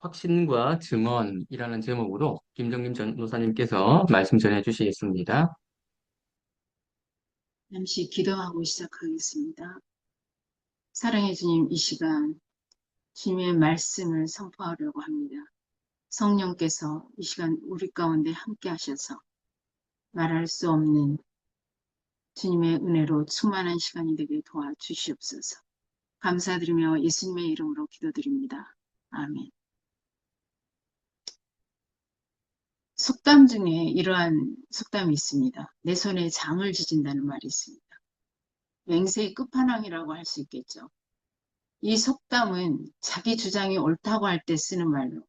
확신과 증언이라는 제목으로 김정림 전도사님께서 말씀 전해 주시겠습니다. 잠시 기도하고 시작하겠습니다. 사랑해 주님, 이 시간 주님의 말씀을 선포하려고 합니다. 성령께서 이 시간 우리 가운데 함께 하셔서 말할 수 없는 주님의 은혜로 충만한 시간이 되게 도와주시옵소서. 감사드리며 예수님의 이름으로 기도드립니다. 아멘. 속담 중에 이러한 속담이 있습니다. 내 손에 장을 지진다는 말이 있습니다. 맹세의 끝판왕이라고 할 수 있겠죠. 이 속담은 자기 주장이 옳다고 할 때 쓰는 말로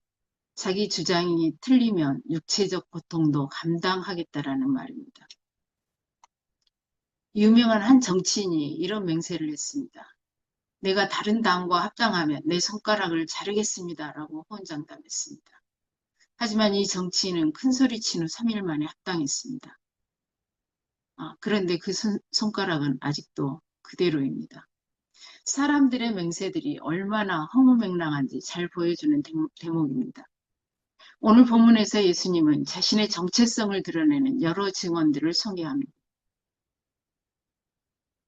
자기 주장이 틀리면 육체적 고통도 감당하겠다라는 말입니다. 유명한 한 정치인이 이런 맹세를 했습니다. 내가 다른 당과 합당하면 내 손가락을 자르겠습니다라고 호언장담했습니다. 하지만 이 정치인은 큰 소리친 후 3일 만에 합당했습니다. 그런데 그 손가락은 아직도 그대로입니다. 사람들의 맹세들이 얼마나 허무맹랑한지 잘 보여주는 대목입니다. 오늘 본문에서 예수님은 자신의 정체성을 드러내는 여러 증언들을 소개합니다.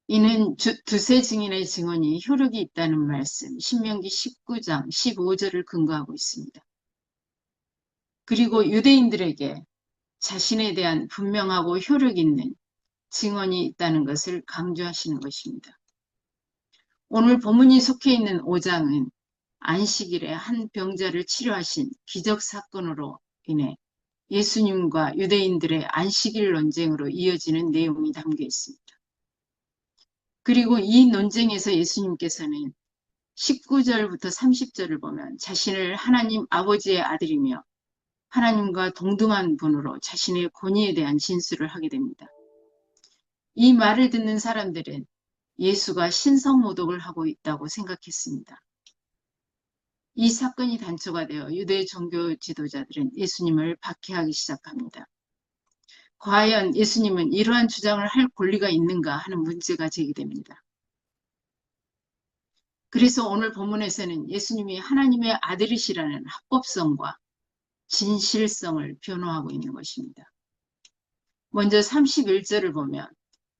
이는 두세 증인의 증언이 효력이 있다는 말씀, 신명기 19장 15절을 근거하고 있습니다. 그리고 유대인들에게 자신에 대한 분명하고 효력 있는 증언이 있다는 것을 강조하시는 것입니다. 오늘 본문이 속해 있는 5장은 안식일에 한 병자를 치료하신 기적 사건으로 인해 예수님과 유대인들의 안식일 논쟁으로 이어지는 내용이 담겨 있습니다. 그리고 이 논쟁에서 예수님께서는 19절부터 30절을 보면 자신을 하나님 아버지의 아들이며 하나님과 동등한 분으로 자신의 권위에 대한 진술을 하게 됩니다. 이 말을 듣는 사람들은 예수가 신성모독을 하고 있다고 생각했습니다. 이 사건이 단초가 되어 유대 종교 지도자들은 예수님을 박해하기 시작합니다. 과연 예수님은 이러한 주장을 할 권리가 있는가 하는 문제가 제기됩니다. 그래서 오늘 본문에서는 예수님이 하나님의 아들이시라는 합법성과 진실성을 변호하고 있는 것입니다. 먼저 31절을 보면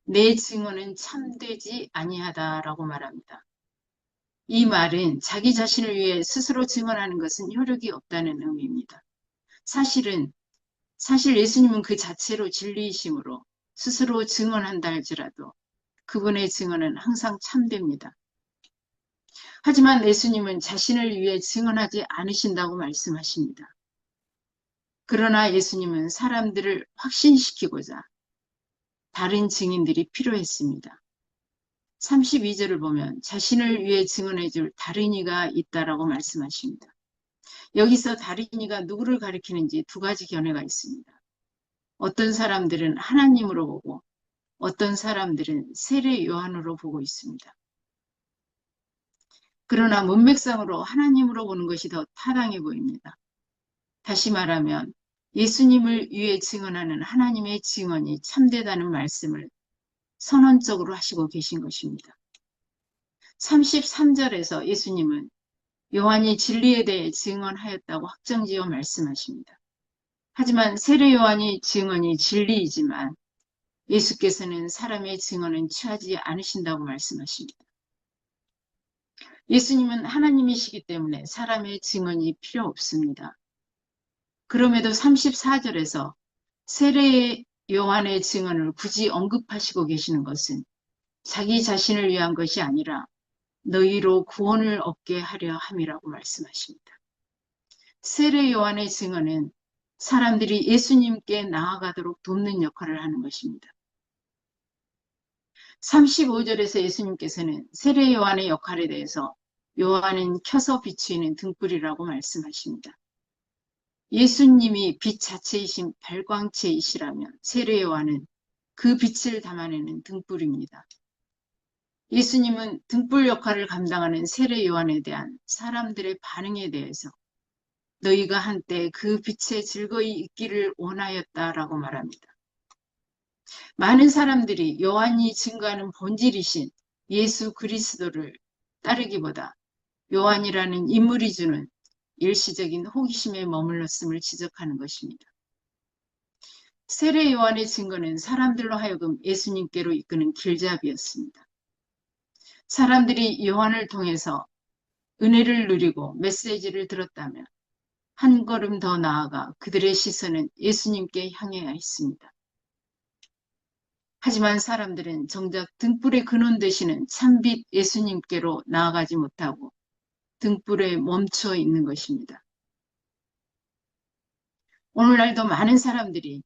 내 증언은 참되지 아니하다라고 말합니다. 이 말은 자기 자신을 위해 스스로 증언하는 것은 효력이 없다는 의미입니다. 사실 예수님은 그 자체로 진리이심으로 스스로 증언한다 할지라도 그분의 증언은 항상 참됩니다. 하지만 예수님은 자신을 위해 증언하지 않으신다고 말씀하십니다. 그러나 예수님은 사람들을 확신시키고자 다른 증인들이 필요했습니다. 32절을 보면 자신을 위해 증언해 줄 다른 이가 있다라고 말씀하십니다. 여기서 다른 이가 누구를 가리키는지 두 가지 견해가 있습니다. 어떤 사람들은 하나님으로 보고 어떤 사람들은 세례 요한으로 보고 있습니다. 그러나 문맥상으로 하나님으로 보는 것이 더 타당해 보입니다. 다시 말하면 예수님을 위해 증언하는 하나님의 증언이 참되다는 말씀을 선언적으로 하시고 계신 것입니다. 33절에서 예수님은 요한이 진리에 대해 증언하였다고 확정지어 말씀하십니다. 하지만 세례 요한이 증언이 진리이지만 예수께서는 사람의 증언은 취하지 않으신다고 말씀하십니다. 예수님은 하나님이시기 때문에 사람의 증언이 필요 없습니다. 그럼에도 34절에서 세례 요한의 증언을 굳이 언급하시고 계시는 것은 자기 자신을 위한 것이 아니라 너희로 구원을 얻게 하려 함이라고 말씀하십니다. 세례 요한의 증언은 사람들이 예수님께 나아가도록 돕는 역할을 하는 것입니다. 35절에서 예수님께서는 세례 요한의 역할에 대해서 요한은 켜서 비추이는 등불이라고 말씀하십니다. 예수님이 빛 자체이신 발광체이시라면 세례 요한은 그 빛을 담아내는 등불입니다. 예수님은 등불 역할을 감당하는 세례 요한에 대한 사람들의 반응에 대해서 너희가 한때 그 빛에 즐거이 있기를 원하였다라고 말합니다. 많은 사람들이 요한이 증거하는 본질이신 예수 그리스도를 따르기보다 요한이라는 인물이 주는 일시적인 호기심에 머물렀음을 지적하는 것입니다. 세례 요한의 증거는 사람들로 하여금 예수님께로 이끄는 길잡이였습니다. 사람들이 요한을 통해서 은혜를 누리고 메시지를 들었다면 한 걸음 더 나아가 그들의 시선은 예수님께 향해야 했습니다. 하지만 사람들은 정작 등불의 근원 되시는 참빛 예수님께로 나아가지 못하고 등불에 멈춰 있는 것입니다. 오늘날도 많은 사람들이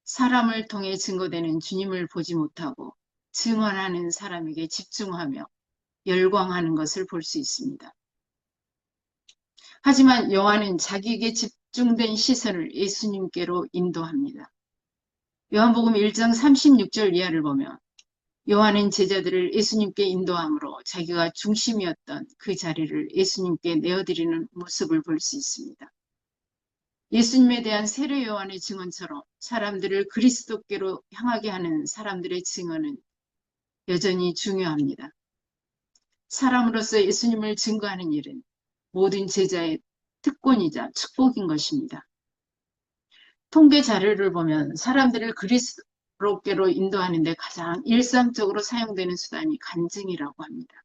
사람을 통해 증거되는 주님을 보지 못하고 증언하는 사람에게 집중하며 열광하는 것을 볼 수 있습니다. 하지만 요한은 자기에게 집중된 시선을 예수님께로 인도합니다. 요한복음 1장 36절 이하를 보면 요한은 제자들을 예수님께 인도함으로 자기가 중심이었던 그 자리를 예수님께 내어드리는 모습을 볼 수 있습니다. 예수님에 대한 세례 요한의 증언처럼 사람들을 그리스도께로 향하게 하는 사람들의 증언은 여전히 중요합니다. 사람으로서 예수님을 증거하는 일은 모든 제자의 특권이자 축복인 것입니다. 통계 자료를 보면 사람들을 그리스도께로 인도하는 데 가장 일상적으로 사용되는 수단이 간증이라고 합니다.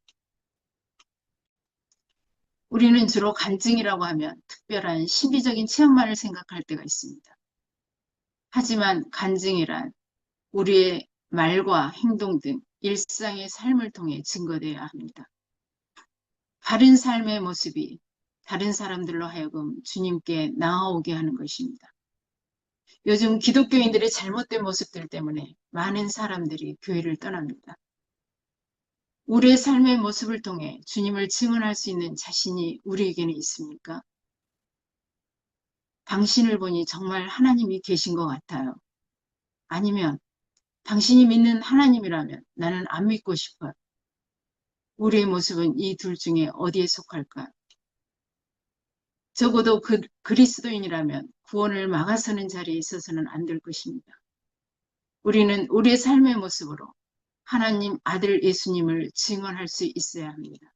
우리는 주로 간증이라고 하면 특별한 신비적인 체험만을 생각할 때가 있습니다. 하지만 간증이란 우리의 말과 행동 등 일상의 삶을 통해 증거되어야 합니다. 바른 삶의 모습이 다른 사람들로 하여금 주님께 나아오게 하는 것입니다. 요즘 기독교인들의 잘못된 모습들 때문에 많은 사람들이 교회를 떠납니다. 우리의 삶의 모습을 통해 주님을 증언할 수 있는 자신이 우리에게는 있습니까? 당신을 보니 정말 하나님이 계신 것 같아요. 아니면 당신이 믿는 하나님이라면 나는 안 믿고 싶어요. 우리의 모습은 이 둘 중에 어디에 속할까요? 적어도 그리스도인이라면 구원을 막아서는 자리에 있어서는 안 될 것입니다. 우리는 우리의 삶의 모습으로 하나님 아들 예수님을 증언할 수 있어야 합니다.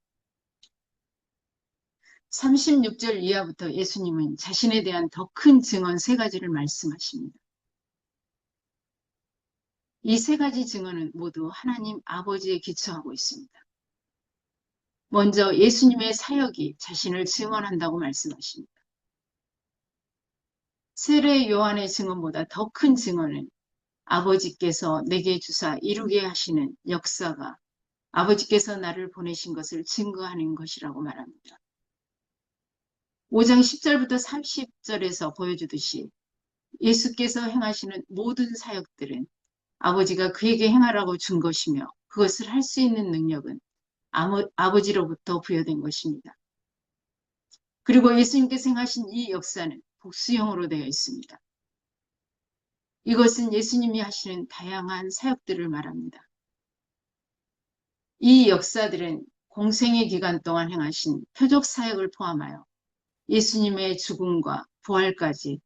36절 이하부터 예수님은 자신에 대한 더 큰 증언 세 가지를 말씀하십니다. 이 세 가지 증언은 모두 하나님 아버지에 기초하고 있습니다. 먼저 예수님의 사역이 자신을 증언한다고 말씀하십니다. 세례 요한의 증언보다 더 큰 증언은 아버지께서 내게 주사 이루게 하시는 역사가 아버지께서 나를 보내신 것을 증거하는 것이라고 말합니다. 5장 10절부터 30절에서 보여주듯이 예수께서 행하시는 모든 사역들은 아버지가 그에게 행하라고 준 것이며 그것을 할 수 있는 능력은 아버지로부터 부여된 것입니다. 그리고 예수님께서 행하신 이 역사는 복수형으로 되어 있습니다. 이것은 예수님이 하시는 다양한 사역들을 말합니다. 이 역사들은 공생의 기간 동안 행하신 표적 사역을 포함하여 예수님의 죽음과 부활까지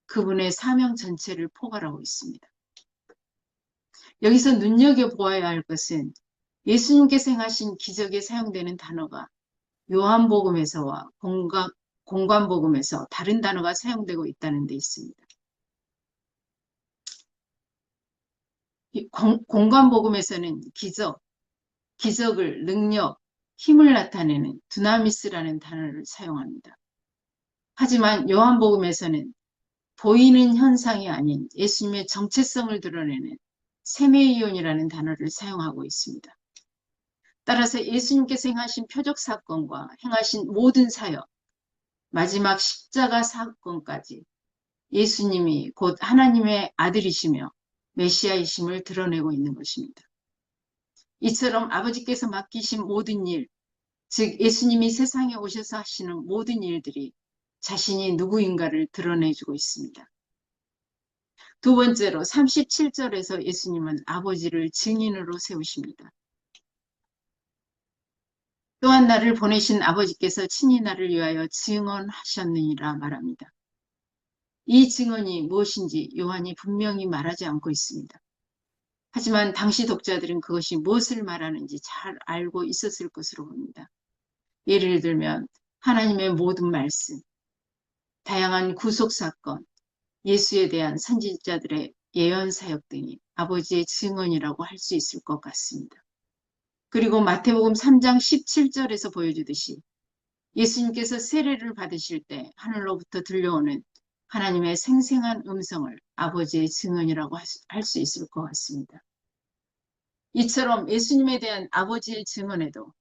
그분의 사명 전체를 포괄하고 있습니다. 여기서 눈여겨보아야 할 것은 예수님께서 행하신 기적에 사용되는 단어가 요한복음에서와 공관복음에서 다른 단어가 사용되고 있다는 데 있습니다. 공관복음에서는 기적을, 능력, 힘을 나타내는 두나미스라는 단어를 사용합니다. 하지만 요한복음에서는 보이는 현상이 아닌 예수님의 정체성을 드러내는 세메이온이라는 단어를 사용하고 있습니다. 따라서 예수님께서 행하신 표적 사건과 행하신 모든 사역, 마지막 십자가 사건까지 예수님이 곧 하나님의 아들이시며 메시아이심을 드러내고 있는 것입니다. 이처럼 아버지께서 맡기신 모든 일, 즉 예수님이 세상에 오셔서 하시는 모든 일들이 자신이 누구인가를 드러내주고 있습니다. 두 번째로 37절에서 예수님은 아버지를 증인으로 세우십니다. 또한 나를 보내신 아버지께서 친히 나를 위하여 증언하셨느니라 말합니다. 이 증언이 무엇인지 요한이 분명히 말하지 않고 있습니다. 하지만 당시 독자들은 그것이 무엇을 말하는지 잘 알고 있었을 것으로 봅니다. 예를 들면 하나님의 모든 말씀, 다양한 구속사건, 예수에 대한 선지자들의 예언 사역 등이 아버지의 증언이라고 할 수 있을 것 같습니다. 그리고 마태복음 3장 17절에서 보여주듯이 예수님께서 세례를 받으실 때 하늘로부터 들려오는 하나님의 생생한 음성을 아버지의 증언이라고 할 수 있을 것 같습니다. 이처럼 예수님에 대한 아버지의 증언에도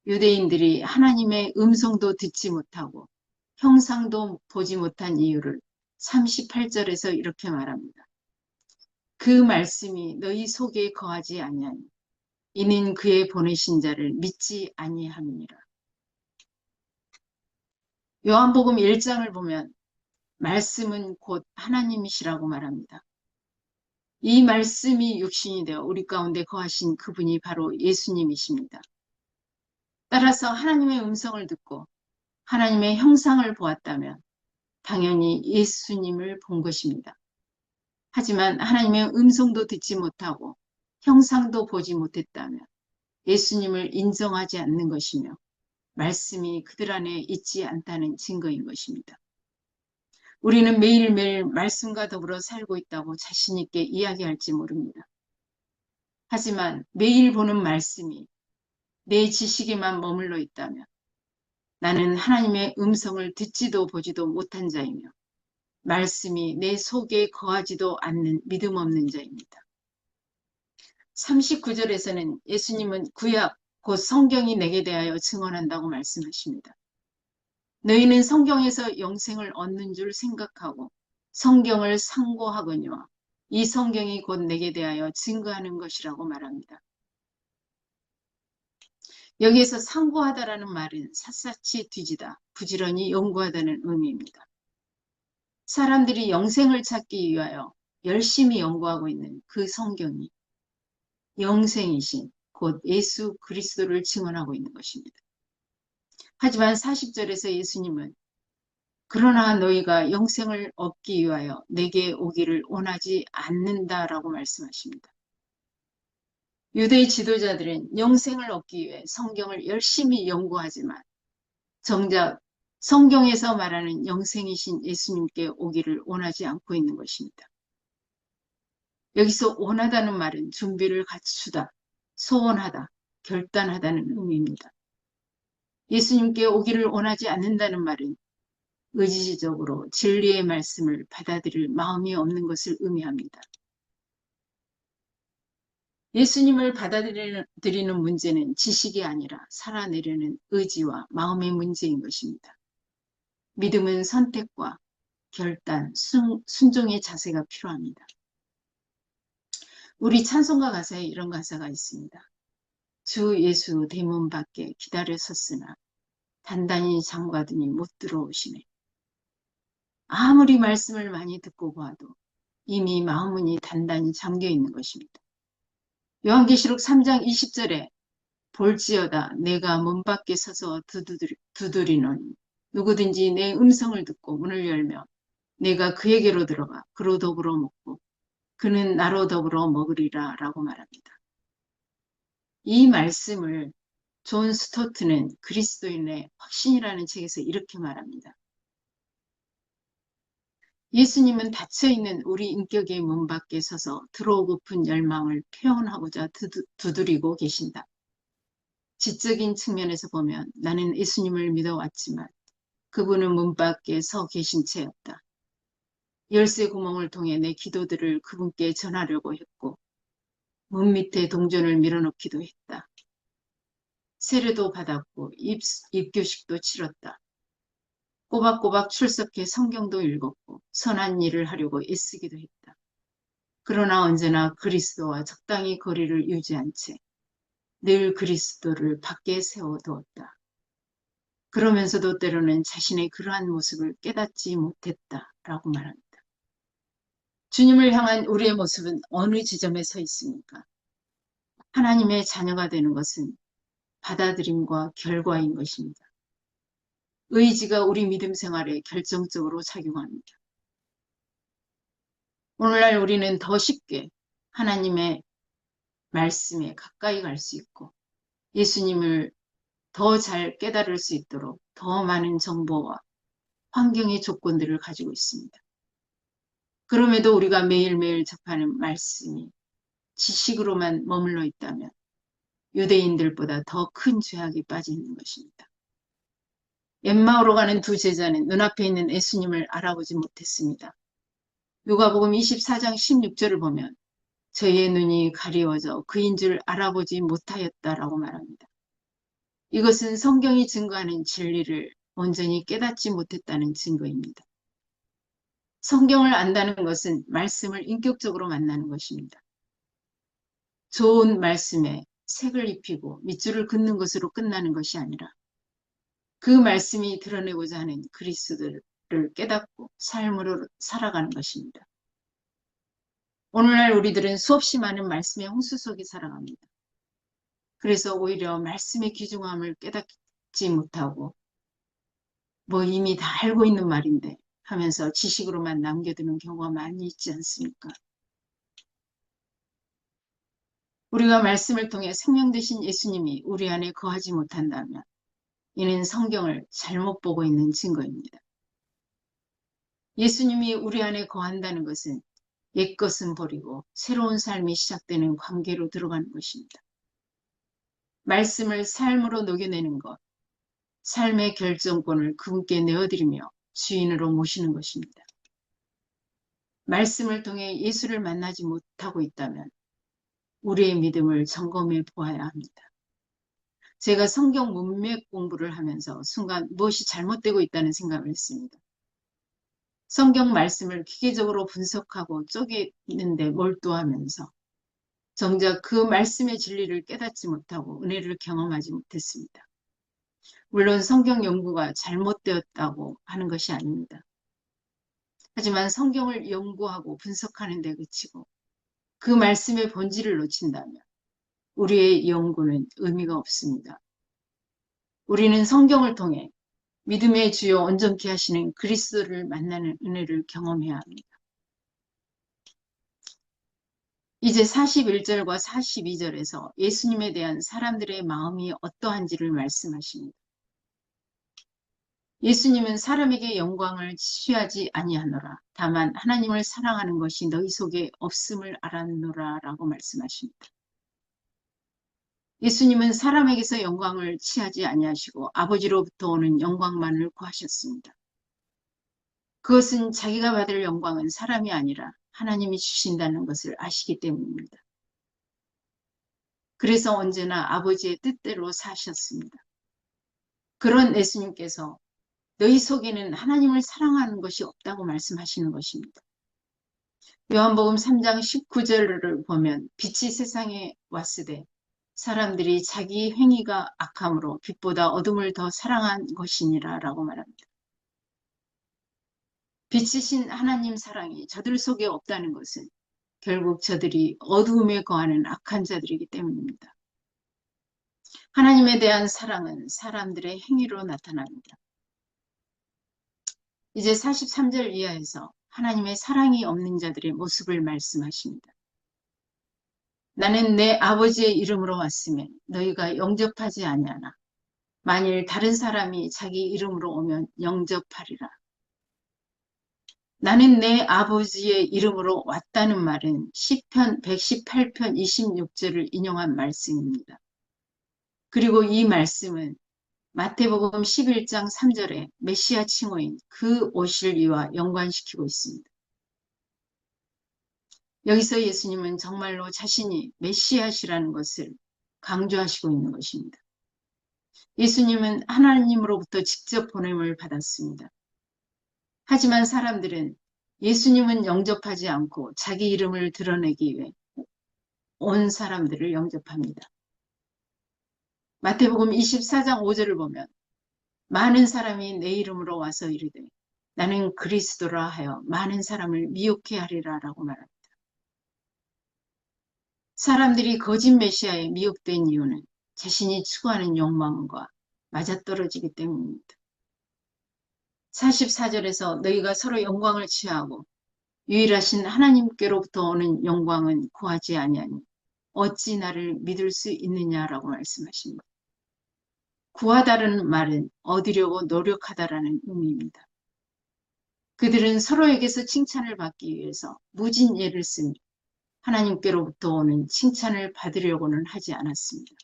유대인들이 하나님의 음성도 듣지 못하고 형상도 보지 못한 이유를 38절에서 이렇게 말합니다. 그 말씀이 너희 속에 거하지 아니하니 이는 그의 보내신 자를 믿지 아니함이니라. 요한복음 1장을 보면 말씀은 곧 하나님이시라고 말합니다. 이 말씀이 육신이 되어 우리 가운데 거하신 그분이 바로 예수님이십니다. 따라서 하나님의 음성을 듣고 하나님의 형상을 보았다면 당연히 예수님을 본 것입니다. 하지만 하나님의 음성도 듣지 못하고 형상도 보지 못했다면 예수님을 인정하지 않는 것이며 말씀이 그들 안에 있지 않다는 증거인 것입니다. 우리는 매일매일 말씀과 더불어 살고 있다고 자신 있게 이야기할지 모릅니다. 하지만 매일 보는 말씀이 내 지식에만 머물러 있다면 나는 하나님의 음성을 듣지도 보지도 못한 자이며 말씀이 내 속에 거하지도 않는 믿음 없는 자입니다. 39절에서는 예수님은 구약 곧 성경이 내게 대하여 증언한다고 말씀하십니다. 너희는 성경에서 영생을 얻는 줄 생각하고 성경을 상고하거니와 이 성경이 곧 내게 대하여 증거하는 것이라고 말합니다. 여기에서 상고하다라는 말은 샅샅이 뒤지다, 부지런히 연구하다는 의미입니다. 사람들이 영생을 찾기 위하여 열심히 연구하고 있는 그 성경이 영생이신 곧 예수 그리스도를 증언하고 있는 것입니다. 하지만 40절에서 예수님은 그러나 너희가 영생을 얻기 위하여 내게 오기를 원하지 않는다라고 말씀하십니다. 유대 지도자들은 영생을 얻기 위해 성경을 열심히 연구하지만 정작 성경에서 말하는 영생이신 예수님께 오기를 원하지 않고 있는 것입니다. 여기서 원하다는 말은 준비를 갖추다, 소원하다, 결단하다는 의미입니다. 예수님께 오기를 원하지 않는다는 말은 의지적으로 진리의 말씀을 받아들일 마음이 없는 것을 의미합니다. 예수님을 받아들이는 문제는 지식이 아니라 살아내려는 의지와 마음의 문제인 것입니다. 믿음은 선택과 결단, 순종의 자세가 필요합니다. 우리 찬송가 가사에 이런 가사가 있습니다. 주 예수 대문 밖에 기다려 섰으나 단단히 잠가두니 못 들어오시네. 아무리 말씀을 많이 듣고 봐도 이미 마음문이 단단히 잠겨 있는 것입니다. 요한계시록 3장 20절에 볼지어다 내가 문 밖에 서서 두드리노니 누구든지 내 음성을 듣고 문을 열며 내가 그에게로 들어가 그로 더불어 먹고 그는 나로 더불어 먹으리라 라고 말합니다. 이 말씀을 존 스토트는 그리스도인의 확신이라는 책에서 이렇게 말합니다. 예수님은 닫혀있는 우리 인격의 문 밖에 서서 들어오고픈 열망을 표현하고자 두드리고 계신다. 지적인 측면에서 보면 나는 예수님을 믿어왔지만 그분은 문 밖에 서 계신 채였다. 열쇠 구멍을 통해 내 기도들을 그분께 전하려고 했고 문 밑에 동전을 밀어넣기도 했다. 세례도 받았고 입교식도 치렀다. 꼬박꼬박 출석해 성경도 읽었고 선한 일을 하려고 애쓰기도 했다. 그러나 언제나 그리스도와 적당히 거리를 유지한 채 늘 그리스도를 밖에 세워두었다. 그러면서도 때로는 자신의 그러한 모습을 깨닫지 못했다라고 말합니다. 주님을 향한 우리의 모습은 어느 지점에 서 있습니까? 하나님의 자녀가 되는 것은 받아들임과 결과인 것입니다. 의지가 우리 믿음 생활에 결정적으로 작용합니다. 오늘날 우리는 더 쉽게 하나님의 말씀에 가까이 갈 수 있고 예수님을 더 잘 깨달을 수 있도록 더 많은 정보와 환경의 조건들을 가지고 있습니다. 그럼에도 우리가 매일매일 접하는 말씀이 지식으로만 머물러 있다면 유대인들보다 더 큰 죄악에 빠져 있는 것입니다. 엠마오로 가는 두 제자는 눈앞에 있는 예수님을 알아보지 못했습니다. 누가복음 24장 16절을 보면 저희의 눈이 가리워져 그인 줄 알아보지 못하였다라고 말합니다. 이것은 성경이 증거하는 진리를 온전히 깨닫지 못했다는 증거입니다. 성경을 안다는 것은 말씀을 인격적으로 만나는 것입니다. 좋은 말씀에 색을 입히고 밑줄을 긋는 것으로 끝나는 것이 아니라 그 말씀이 드러내고자 하는 그리스도를 깨닫고 삶으로 살아가는 것입니다. 오늘날 우리들은 수없이 많은 말씀의 홍수 속에 살아갑니다. 그래서 오히려 말씀의 귀중함을 깨닫지 못하고 뭐 이미 다 알고 있는 말인데 하면서 지식으로만 남겨두는 경우가 많이 있지 않습니까? 우리가 말씀을 통해 생명 되신 예수님이 우리 안에 거하지 못한다면 이는 성경을 잘못 보고 있는 증거입니다. 예수님이 우리 안에 거한다는 것은 옛것은 버리고 새로운 삶이 시작되는 관계로 들어가는 것입니다. 말씀을 삶으로 녹여내는 것, 삶의 결정권을 그분께 내어드리며 주인으로 모시는 것입니다. 말씀을 통해 예수를 만나지 못하고 있다면 우리의 믿음을 점검해 보아야 합니다. 제가 성경 문맥 공부를 하면서 순간 무엇이 잘못되고 있다는 생각을 했습니다. 성경 말씀을 기계적으로 분석하고 쪼개는데 몰두하면서 정작 그 말씀의 진리를 깨닫지 못하고 은혜를 경험하지 못했습니다. 물론 성경 연구가 잘못되었다고 하는 것이 아닙니다. 하지만 성경을 연구하고 분석하는 데 그치고 그 말씀의 본질을 놓친다면 우리의 연구는 의미가 없습니다. 우리는 성경을 통해 믿음의 주요 온전케 하시는 그리스도를 만나는 은혜를 경험해야 합니다. 이제 41절과 42절에서 예수님에 대한 사람들의 마음이 어떠한지를 말씀하십니다. 예수님은 사람에게 영광을 취하지 아니하노라. 다만 하나님을 사랑하는 것이 너희 속에 없음을 알았노라 라고 말씀하십니다. 예수님은 사람에게서 영광을 취하지 아니하시고 아버지로부터 오는 영광만을 구하셨습니다. 그것은 자기가 받을 영광은 사람이 아니라 하나님이 주신다는 것을 아시기 때문입니다. 그래서 언제나 아버지의 뜻대로 사셨습니다. 그런 예수님께서 너희 속에는 하나님을 사랑하는 것이 없다고 말씀하시는 것입니다. 요한복음 3장 19절을 보면 빛이 세상에 왔으되 사람들이 자기 행위가 악함으로 빛보다 어둠을 더 사랑한 것이니라 라고 말합니다. 빛이신 하나님 사랑이 저들 속에 없다는 것은 결국 저들이 어두움에 거하는 악한 자들이기 때문입니다. 하나님에 대한 사랑은 사람들의 행위로 나타납니다. 이제 43절 이하에서 하나님의 사랑이 없는 자들의 모습을 말씀하십니다. 나는 내 아버지의 이름으로 왔으면 너희가 영접하지 아니하나 만일 다른 사람이 자기 이름으로 오면 영접하리라. 나는 내 아버지의 이름으로 왔다는 말은 시편 118편 26절을 인용한 말씀입니다. 그리고 이 말씀은 마태복음 11장 3절에 메시아 칭호인 그 오실 이와 연관시키고 있습니다. 여기서 예수님은 정말로 자신이 메시아시라는 것을 강조하시고 있는 것입니다. 예수님은 하나님으로부터 직접 보냄을 받았습니다. 하지만 사람들은 예수님은 영접하지 않고 자기 이름을 드러내기 위해 온 사람들을 영접합니다. 마태복음 24장 5절을 보면 많은 사람이 내 이름으로 와서 이르되 나는 그리스도라 하여 많은 사람을 미혹해 하리라 라고 말합니다. 사람들이 거짓 메시아에 미혹된 이유는 자신이 추구하는 욕망과 맞아떨어지기 때문입니다. 44절에서 너희가 서로 영광을 취하고 유일하신 하나님께로부터 오는 영광은 구하지 아니하니 어찌 나를 믿을 수 있느냐라고 말씀하십니다. 구하다라는 말은 얻으려고 노력하다라는 의미입니다. 그들은 서로에게서 칭찬을 받기 위해서 무진예를 쓰며 하나님께로부터 오는 칭찬을 받으려고는 하지 않았습니다.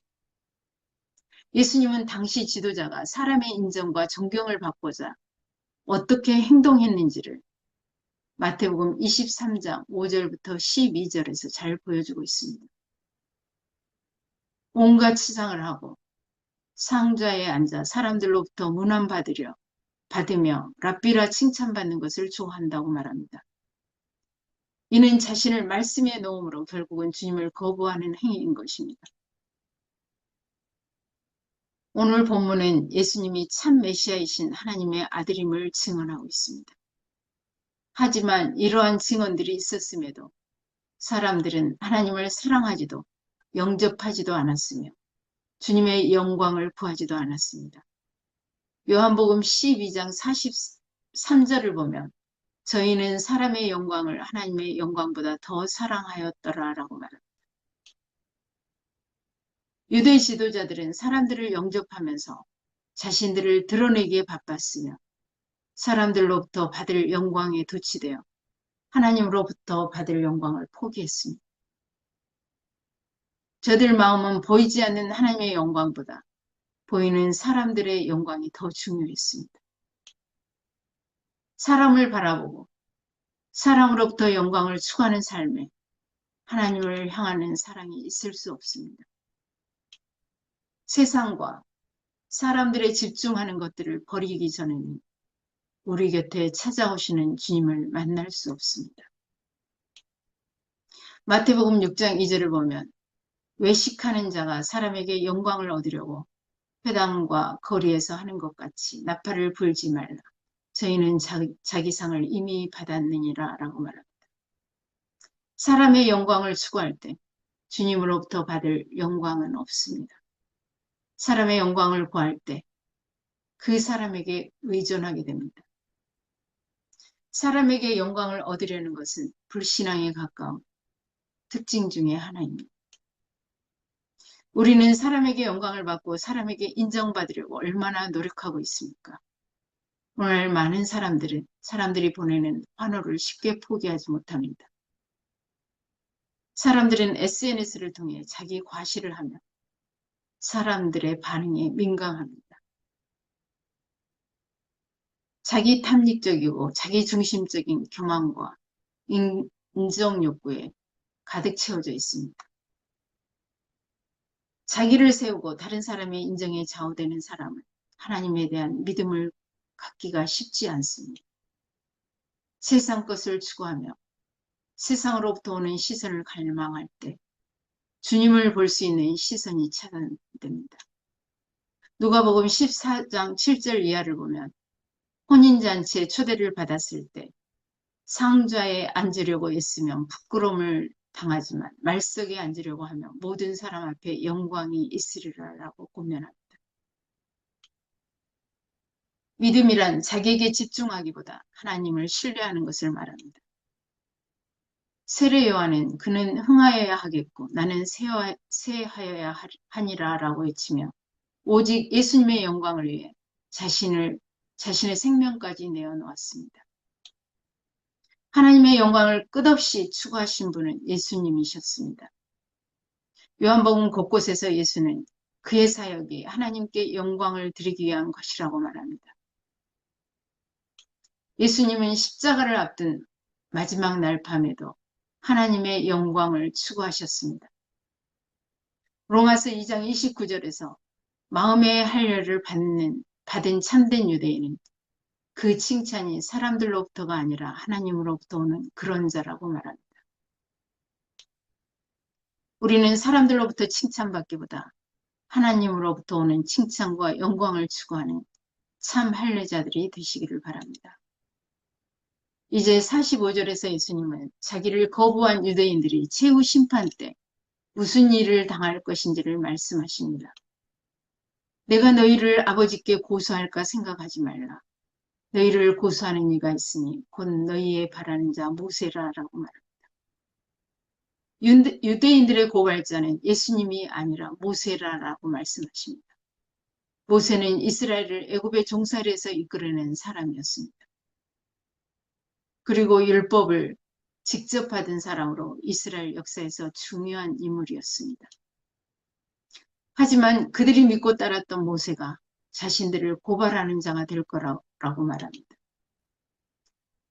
예수님은 당시 지도자가 사람의 인정과 존경을 받고자 어떻게 행동했는지를 마태복음 23장 5절부터 12절에서 잘 보여주고 있습니다. 온갖 치상을 하고 상좌에 앉아 사람들로부터 받으며 랍비라 칭찬받는 것을 좋아한다고 말합니다. 이는 자신을 말씀에 놓음으로 결국은 주님을 거부하는 행위인 것입니다. 오늘 본문은 예수님이 참 메시아이신 하나님의 아들임을 증언하고 있습니다. 하지만 이러한 증언들이 있었음에도 사람들은 하나님을 사랑하지도 영접하지도 않았으며 주님의 영광을 구하지도 않았습니다. 요한복음 12장 43절을 보면 저희는 사람의 영광을 하나님의 영광보다 더 사랑하였더라라고 말합니다. 유대 지도자들은 사람들을 영접하면서 자신들을 드러내기에 바빴으며 사람들로부터 받을 영광에 도취되어 하나님으로부터 받을 영광을 포기했습니다. 저들 마음은 보이지 않는 하나님의 영광보다 보이는 사람들의 영광이 더 중요했습니다. 사람을 바라보고 사람으로부터 영광을 추구하는 삶에 하나님을 향하는 사랑이 있을 수 없습니다. 세상과 사람들에 집중하는 것들을 버리기 전에는 우리 곁에 찾아오시는 주님을 만날 수 없습니다. 마태복음 6장 2절을 보면 외식하는 자가 사람에게 영광을 얻으려고 회당과 거리에서 하는 것 같이 나팔을 불지 말라. 저희는 자기 상을 이미 받았느니라 라고 말합니다. 사람의 영광을 추구할 때 주님으로부터 받을 영광은 없습니다. 사람의 영광을 구할 때 그 사람에게 의존하게 됩니다. 사람에게 영광을 얻으려는 것은 불신앙에 가까운 특징 중에 하나입니다. 우리는 사람에게 영광을 받고 사람에게 인정받으려고 얼마나 노력하고 있습니까? 오늘 많은 사람들이 보내는 환호를 쉽게 포기하지 못합니다. 사람들은 SNS를 통해 자기 과시를 하며 사람들의 반응에 민감합니다. 자기 탐닉적이고 자기 중심적인 교만과 인정 욕구에 가득 채워져 있습니다. 자기를 세우고 다른 사람의 인정에 좌우되는 사람은 하나님에 대한 믿음을 갖기가 쉽지 않습니다. 세상 것을 추구하며 세상으로부터 오는 시선을 갈망할 때 주님을 볼 수 있는 시선이 차단됩니다. 누가복음 14장 7절 이하를 보면 혼인잔치에 초대를 받았을 때 상좌에 앉으려고 했으면 부끄러움을 당하지만 말석에 앉으려고 하면 모든 사람 앞에 영광이 있으리라라고 권면합니다. 믿음이란 자기에게 집중하기보다 하나님을 신뢰하는 것을 말합니다. 세례 요한은 그는 흥하여야 하겠고 나는 쇠하여야 하니라 라고 외치며 오직 예수님의 영광을 위해 자신의 생명까지 내어놓았습니다. 하나님의 영광을 끝없이 추구하신 분은 예수님이셨습니다. 요한복음 곳곳에서 예수는 그의 사역이 하나님께 영광을 드리기 위한 것이라고 말합니다. 예수님은 십자가를 앞둔 마지막 날 밤에도 하나님의 영광을 추구하셨습니다. 로마서 2장 29절에서 마음의 할례를 받은 참된 유대인은 그 칭찬이 사람들로부터가 아니라 하나님으로부터 오는 그런 자라고 말합니다. 우리는 사람들로부터 칭찬받기보다 하나님으로부터 오는 칭찬과 영광을 추구하는 참 할례자들이 되시기를 바랍니다. 이제 45절에서 예수님은 자기를 거부한 유대인들이 최후 심판 때 무슨 일을 당할 것인지를 말씀하십니다. 내가 너희를 아버지께 고소할까 생각하지 말라. 너희를 고소하는 이가 있으니 곧 너희의 바라는 자 모세라라고 말합니다. 유대인들의 고발자는 예수님이 아니라 모세라라고 말씀하십니다. 모세는 이스라엘을 애굽의 종살이에서 이끌어낸 사람이었습니다. 그리고 율법을 직접 받은 사람으로 이스라엘 역사에서 중요한 인물이었습니다. 하지만 그들이 믿고 따랐던 모세가 자신들을 고발하는 자가 될 거라고 말합니다.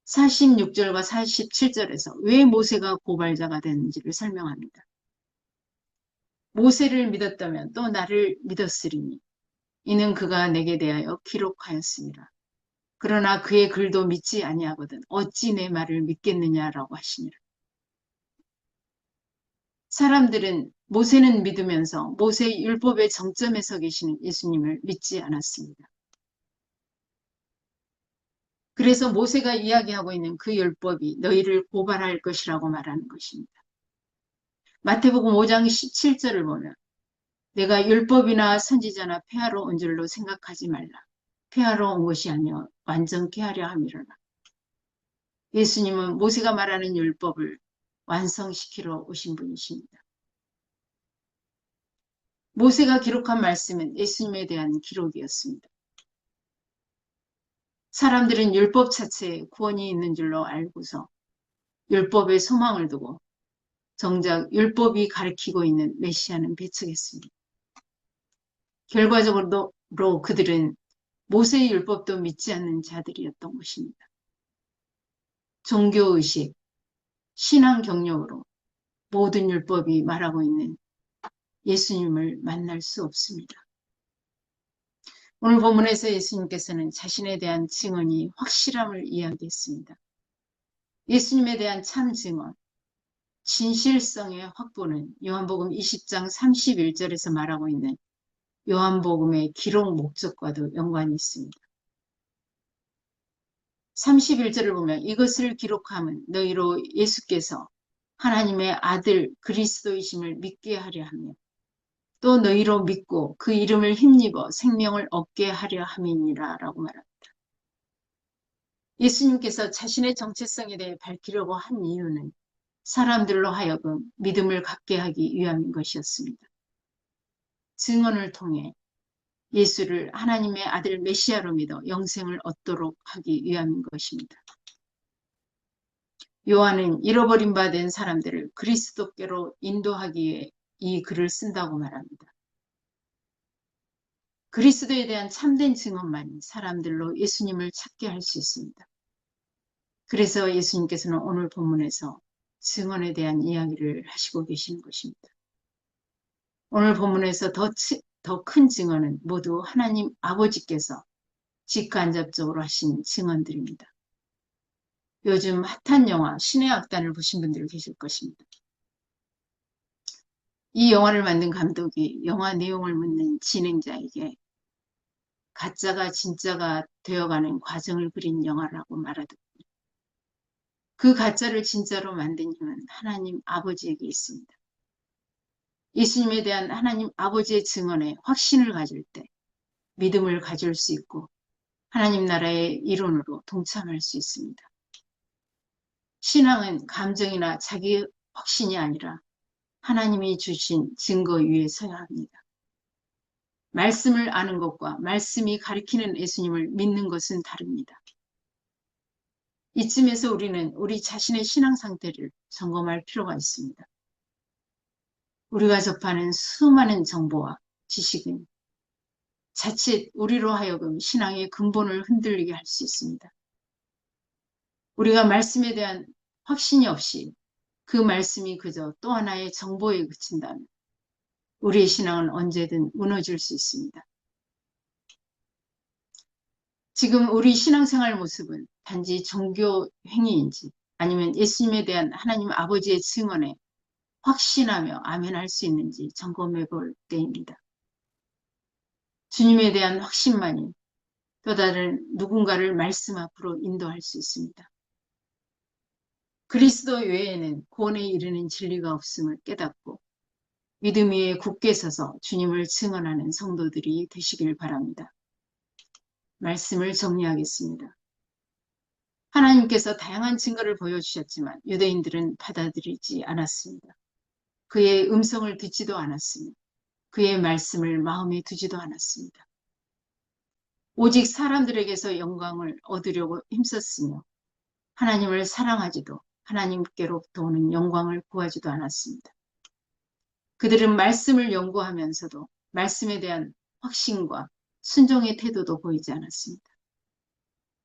46절과 47절에서 왜 모세가 고발자가 되는지를 설명합니다. 모세를 믿었다면 또 나를 믿었으리니 이는 그가 내게 대하여 기록하였습니다. 그러나 그의 글도 믿지 아니하거든 어찌 내 말을 믿겠느냐라고 하시니라. 사람들은 모세는 믿으면서 모세 율법의 정점에 서 계시는 예수님을 믿지 않았습니다. 그래서 모세가 이야기하고 있는 그 율법이 너희를 고발할 것이라고 말하는 것입니다. 마태복음 5장 17절을 보면 내가 율법이나 선지자나 폐하러 온 줄로 생각하지 말라. 폐하러 온 것이 아니여 완전케 하려 함이로라. 예수님은 모세가 말하는 율법을 완성시키러 오신 분이십니다. 모세가 기록한 말씀은 예수님에 대한 기록이었습니다. 사람들은 율법 자체에 구원이 있는 줄로 알고서 율법에 소망을 두고 정작 율법이 가리키고 있는 메시아는 배척했습니다. 결과적으로 그들은 모세의 율법도 믿지 않는 자들이었던 것입니다. 종교의식, 신앙 경력으로 모든 율법이 말하고 있는 예수님을 만날 수 없습니다. 오늘 본문에서 예수님께서는 자신에 대한 증언이 확실함을 이야기했습니다. 예수님에 대한 참 증언, 진실성의 확보는 요한복음 20장 31절에서 말하고 있는 요한복음의 기록 목적과도 연관이 있습니다. 31절을 보면 이것을 기록함은 너희로 예수께서 하나님의 아들 그리스도이심을 믿게 하려 하며 또 너희로 믿고 그 이름을 힘입어 생명을 얻게 하려 함이니라 라고 말합니다. 예수님께서 자신의 정체성에 대해 밝히려고 한 이유는 사람들로 하여금 믿음을 갖게 하기 위함인 것이었습니다. 증언을 통해 예수를 하나님의 아들 메시아로 믿어 영생을 얻도록 하기 위함인 것입니다. 요한은 잃어버린 바 된 사람들을 그리스도께로 인도하기 위해 이 글을 쓴다고 말합니다. 그리스도에 대한 참된 증언만이 사람들로 예수님을 찾게 할 수 있습니다. 그래서 예수님께서는 오늘 본문에서 증언에 대한 이야기를 하시고 계시는 것입니다. 오늘 본문에서 더 큰 증언은 모두 하나님 아버지께서 직간접적으로 하신 증언들입니다. 요즘 핫한 영화 신의 악단을 보신 분들 계실 것입니다. 이 영화를 만든 감독이 영화 내용을 묻는 진행자에게 가짜가 진짜가 되어가는 과정을 그린 영화라고 말하더군요. 그 가짜를 진짜로 만든 힘은 하나님 아버지에게 있습니다. 예수님에 대한 하나님 아버지의 증언에 확신을 가질 때 믿음을 가질 수 있고 하나님 나라의 이론으로 동참할 수 있습니다. 신앙은 감정이나 자기 확신이 아니라 하나님이 주신 증거 위에 서야 합니다. 말씀을 아는 것과 말씀이 가리키는 예수님을 믿는 것은 다릅니다. 이쯤에서 우리는 우리 자신의 신앙 상태를 점검할 필요가 있습니다. 우리가 접하는 수많은 정보와 지식은 자칫 우리로 하여금 신앙의 근본을 흔들리게 할 수 있습니다. 우리가 말씀에 대한 확신이 없이 그 말씀이 그저 또 하나의 정보에 그친다면 우리의 신앙은 언제든 무너질 수 있습니다. 지금 우리 신앙생활 모습은 단지 종교 행위인지 아니면 예수님에 대한 하나님 아버지의 증언에 확신하며 아멘할 수 있는지 점검해 볼 때입니다. 주님에 대한 확신만이 또 다른 누군가를 말씀 앞으로 인도할 수 있습니다. 그리스도 외에는 구원에 이르는 진리가 없음을 깨닫고 믿음 위에 굳게 서서 주님을 증언하는 성도들이 되시길 바랍니다. 말씀을 정리하겠습니다. 하나님께서 다양한 증거를 보여주셨지만 유대인들은 받아들이지 않았습니다. 그의 음성을 듣지도 않았습니다. 그의 말씀을 마음에 두지도 않았습니다. 오직 사람들에게서 영광을 얻으려고 힘썼으며 하나님을 사랑하지도 하나님께로부터 오는 영광을 구하지도 않았습니다. 그들은 말씀을 연구하면서도 말씀에 대한 확신과 순종의 태도도 보이지 않았습니다.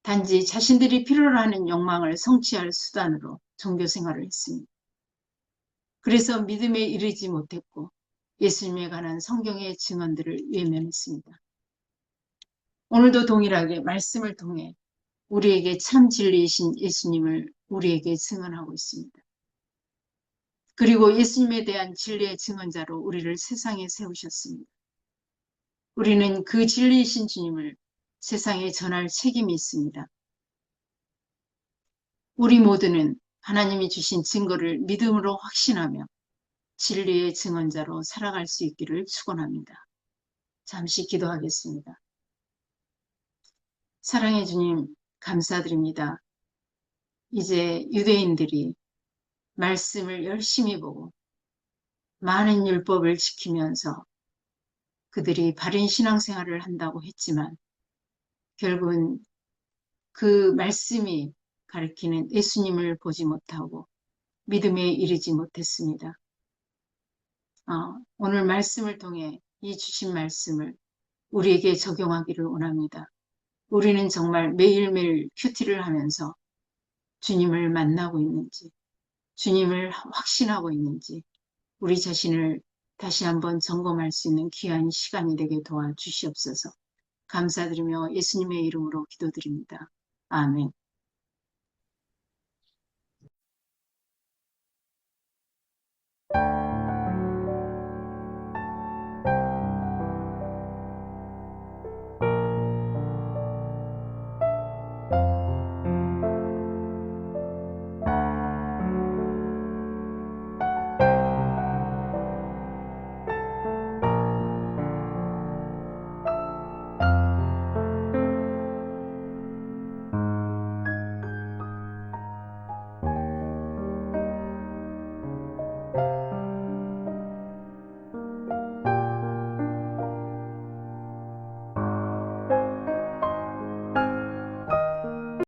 단지 자신들이 필요로 하는 욕망을 성취할 수단으로 종교 생활을 했습니다. 그래서 믿음에 이르지 못했고 예수님에 관한 성경의 증언들을 외면했습니다. 오늘도 동일하게 말씀을 통해 우리에게 참 진리이신 예수님을 우리에게 증언하고 있습니다. 그리고 예수님에 대한 진리의 증언자로 우리를 세상에 세우셨습니다. 우리는 그 진리이신 주님을 세상에 전할 책임이 있습니다. 우리 모두는 하나님이 주신 증거를 믿음으로 확신하며 진리의 증언자로 살아갈 수 있기를 축원합니다. 잠시 기도하겠습니다. 사랑의 주님, 감사드립니다. 이제 유대인들이 말씀을 열심히 보고 많은 율법을 지키면서 그들이 바른 신앙생활을 한다고 했지만 결국은 그 말씀이 가리키는 예수님을 보지 못하고 믿음에 이르지 못했습니다. 오늘 말씀을 통해 이 주신 말씀을 우리에게 적용하기를 원합니다. 우리는 정말 매일매일 큐티를 하면서 주님을 만나고 있는지, 주님을 확신하고 있는지 우리 자신을 다시 한번 점검할 수 있는 귀한 시간이 되게 도와주시옵소서. 감사드리며 예수님의 이름으로 기도드립니다. 아멘.